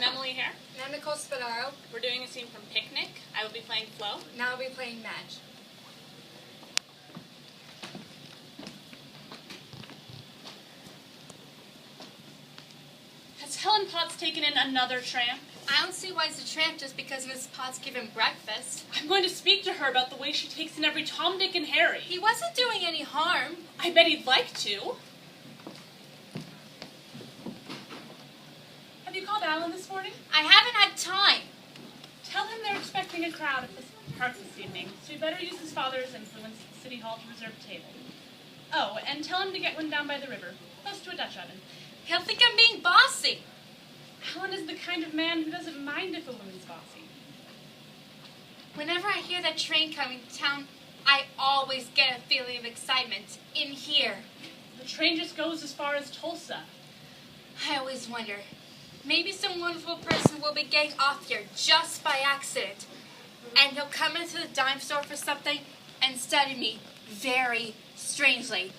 I'm Emily Hare. And I'm Nicole Spadaro. We're doing a scene from Picnic. I will be playing Flo. Now I'll be playing Madge. Has Helen Potts taken in another tramp? I don't see why he's a tramp just because Miss Potts gave him breakfast. I'm going to speak to her about the way she takes in every Tom, Dick, and Harry. He wasn't doing any harm. I bet he'd like to. Have you called Alan this morning? I haven't had time. Tell him they're expecting a crowd at this park this evening, so you better use his father's influence at the City Hall to reserve a table. Oh, and tell him to get one down by the river, close to a Dutch oven. He'll think I'm being bossy. Alan is the kind of man who doesn't mind if a woman's bossy. Whenever I hear that train coming to town, I always get a feeling of excitement in here. The train just goes as far as Tulsa. I always wonder, maybe some wonderful person will be getting off here just by accident, and he'll come into the dime store for something and study me very strangely,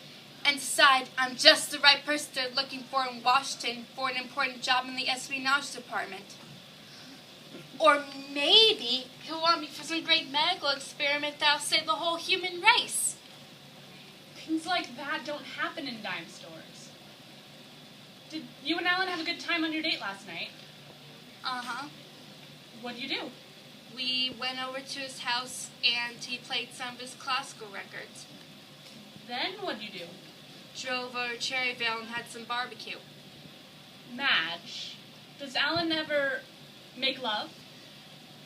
and decide I'm just the right person they're looking for in Washington for an important job in the espionage department. Or maybe he'll want me for some great medical experiment that'll save the whole human race. Things like that don't happen in dime stores. Did you and Alan have a good time on your date last night? Uh-huh. What'd you do? We went over to his house and he played some of his classical records. Then what'd you do? Drove over to Cherryvale and had some barbecue. Madge, does Alan ever make love?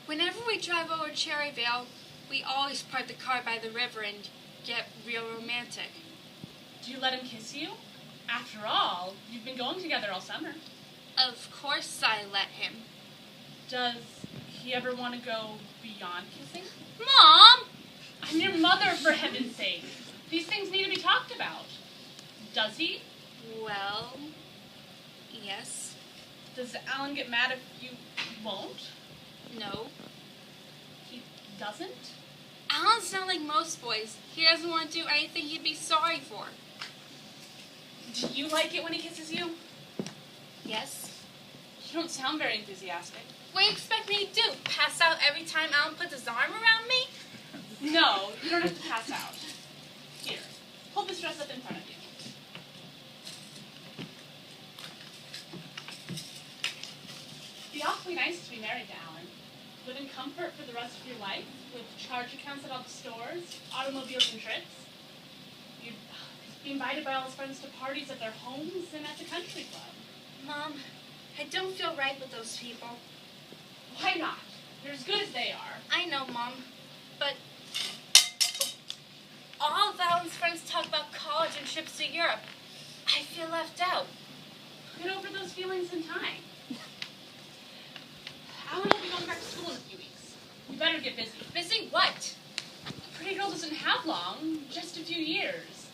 Whenever we drive over to Cherryvale, we always park the car by the river and get real romantic. Do you let him kiss you? After all, you've been going together all summer. Of course I let him. Does he ever want to go beyond kissing? Mom! I'm your mother, for heaven's sake. These things need to be talked about. Does he? Well, yes. Does Alan get mad if you won't? No. He doesn't? Alan's not like most boys. He doesn't want to do anything he'd be sorry for. Do you like it when he kisses you? Yes. You don't sound very enthusiastic. What do you expect me to do? Pass out every time Alan puts his arm around me? No, you don't have to pass out. Here, hold this dress up in front of you. It'd be awfully nice to be married to Alan. Live in comfort for the rest of your life, with charge accounts at all the stores, automobiles and trips. You'd be invited by all his friends to parties at their homes and at the country club. Mom, I don't feel right with those people. Why not? They're as good as they are. I know, Mom, but all of Alan's friends talk about college and trips to Europe. I feel left out. Get over those feelings in time. Alan will be going back to school in a few weeks. You better get busy. Busy what? A pretty girl doesn't have long, just a few years.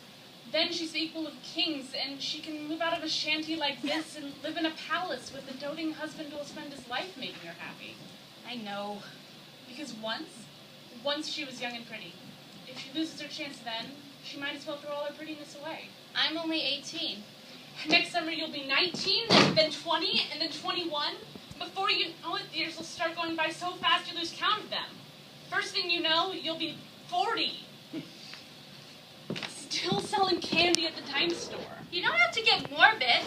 Then she's the equal of kings, and she can move out of a shanty like this and live in a palace with a doting husband who will spend his life making her happy. I know. Because once she was young and pretty. If she loses her chance then, she might as well throw all her prettiness away. I'm only 18. Next summer you'll be 19, then 20, and then 21. Before you know it, the years will start going by so fast you lose count of them. First thing you know, you'll be 40. Still selling candy at the dime store. You don't have to get morbid.